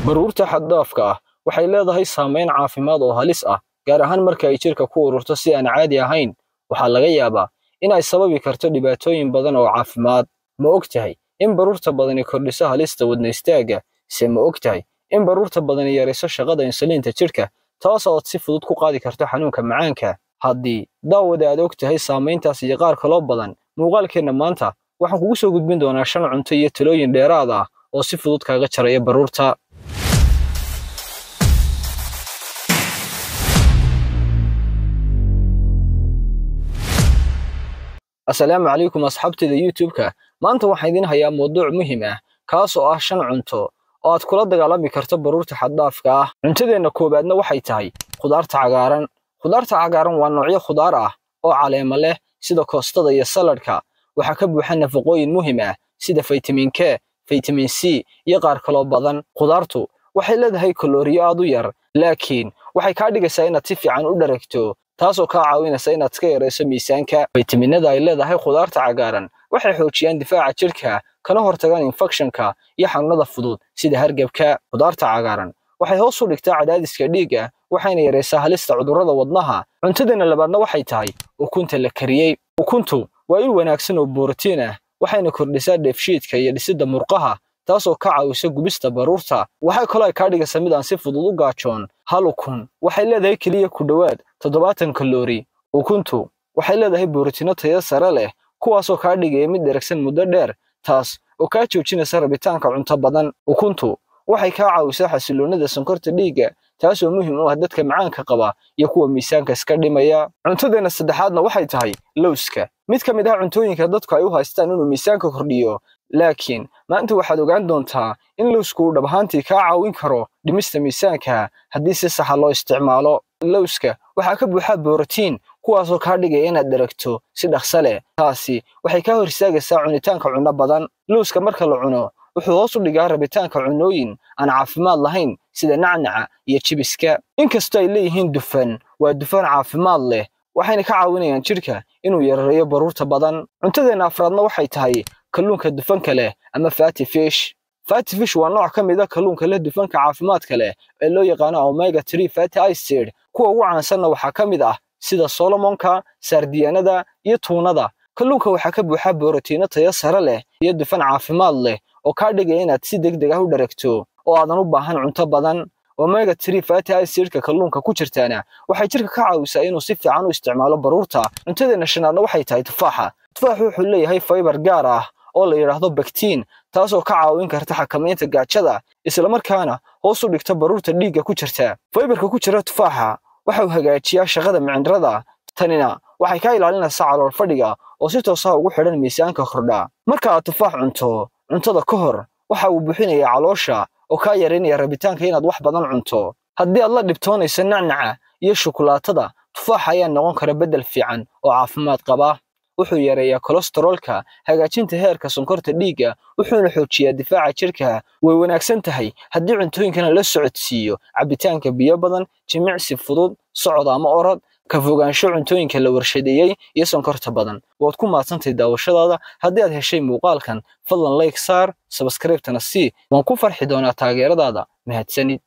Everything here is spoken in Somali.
baruurta xad-dhaafka ah waxay leedahay saameyn caafimaad oo halis ah, gaar ahaan marka ay jirka ku ururto si aan caadi ahayn. Waxaa laga yaabaa in ay sababi karto dhibaatooyin badan oo caafimaad. Ma ogtahay in baruurta badani kordhiso halista wadne istaaga? Se ma ogtahay in baruurta badani yarayso shaqada insulinta jirka, taas oo si fudud ku qaadi karto xanuunka macaanka? Haddii daawada aad ogtahay saameyntaas iyo qaar kaloo badan, muuqaalkeena maanta waxaan kugu soo gudbin doonaa 5 cunto iyo talooyin dheeraad ah oo si fudud kaaga jaraya baruurta. السلام عليكم أصحابتي يوتيوبka. maanta waxaan idin hayaa mowduuc muhiim ah kaas oo ah 5 cunto oo aad kula dagaalami karto baruurta xad-dhaafka ah. Cuntadeena koobaadna waxay tahay khudaarta cagaaran. Khudaarta cagaaran waa noocyo khudaar ah oo caleemo leh sida koostada iyo saladhka. Waxa ka buuxa nafaqooyin muhiim ah sida vitamin K, vitamin C iyo qaar kaloo badan. Khudaartu waxay leedahay kalooriyo aad u yar, laakiin waxay ka dhigaysaa inaad si fiican u dheregto, taasoo ka caawinaysa inaad iska yareyso miisaanka. Faytamiinada ay leedahay khudaarta cagaaran waxay xoojiyaan difaaca jirka, kana hortagaan infekshanka iyo xanuunada fudud sida hargabka. Khudaarta cagaaran waxay hoos u dhigtaa cadaadiska dhiigga, waxayna yareysaa halista cudurrada wadnaha. Cuntadeena labaadna waxay tahay ukunta la kariyey. Ukuntu waa il wanaagsan oo borotiin ah, waxayna kordhisaa dheefshiidka iyo dhisidda murqaha, taasoo ka caawisa gubista baruurta. Waxay kaloo ka dhigaysaa mid aan si fudud u gaajoon. Hal ukun waxay leedahay kaliya ku dhawaad 70 kaloori. Ukuntu waxay leedahay borotiino tayo sare leh, kuwaasoo ka dhigaya mid dheregsan muddo dheer, taas oo ka joojinaysa rabitaanka cunto badan. Ukuntu waxay ka caawisaa xasiloonida sonkorta dhiigga, taasoo muhiim u ah dadka macaanka qaba iyo kuwa miisaanka iska dhimaya. Cuntadeena saddexaadna waxay tahay lawska. Mid ka mid ah cuntooyinka dadku ay u haystaan inuu miisaanka kordhiyo, laakiin maanta waxaad ogaan doontaa in lawsku uu dhab ahaantii ka caawin karo dhimista miisaanka haddii si sax ah loo isticmaalo. Lawska waxaa ka buuxa borotiin, kuwaasoo ka dhigaya inaad dheregto si dhaqso leh. Taasi waxay ka hor istaagaysaa cunitaanka cunno badan. Lawska marka la cuno wuxuu hoos u dhigaa rabitaanka cunnooyin aan caafimaad lahayn sida nacnaca iyo jibiska. Inkastoo ay leeyihiin dufan, waa dufan caafimaad leh, waxayna ka caawinayaan jirka inuu yareeyo baruurta badan. Cuntadeena afraadna waxay tahay kalluunka dufanka leh ama fatty fish. Fatty fish waa nooc ka mid ah kalluunka leh dufanka caafimaadka leh ee loo yaqaan omega-3 fatty acid. Kuwa ugu caansanna waxaa ka mid ah sida solomonka, sardiyanada iyo tuunada. Kalluunka waxaa ka buuxa borotiino tayo sare leh iyo dufan caafimaad leh oo ka dhigaya inaad si degdeg ah u dheregto oo aadan u baahan cunto badan. Omega-3 fatty acid-ka kalluunka ku jirtaana waxay jirka ka caawisaa inuu si fiican u isticmaalo baruurta. Cuntadeena shanaadna waxay tahay tufaaxa. Tufaaxu wuxuu leeyahay fiber gaar ah oo la yiraahdo pectin, taasoo ka caawin karta xakamaynta gaajada, isla markaana hoos u dhigta baruurta dhiigga ku jirta. Fiberka ku jira tufaaxa waxa uu hagaajiyaa shaqada mindhicirada. Tanina waxay ka ilaalinaysaa calool fadhiga oo si toos ah ugu xidhan miisaanka kordha. Marka aad tufaax cunto cuntada ka hor, waxa uu buuxinayaa caloosha oo ka yareynaya rabitaanka inaad wax badan cunto. Haddii aad la dhibtoonayso nacnaca iyo shukulaatada, tufaaxa ayaa noqon kara beddel fiican oo caafimaad qaba. Wuxuu yareeyaa kolestaroolka, hagaajinta heerka sonkorta dhiigga, wuxuuna xoojiyaa difaaca jirka. Way wanaagsan tahay haddii cuntooyinkana la socodsiiyo cabitaanka biyo badan, jimicsi fudud, socod ama orod, ka fogaansho cuntooyinka la warshadeeyay iyo sonkorta badan. Waad ku maadsantahay daawashadaada. Haddii aad heshay muuqaalkan, fadlan like saar, subscribe-tana sii. Waan ku farxi doonaa taageeradaada. Mahadsanid.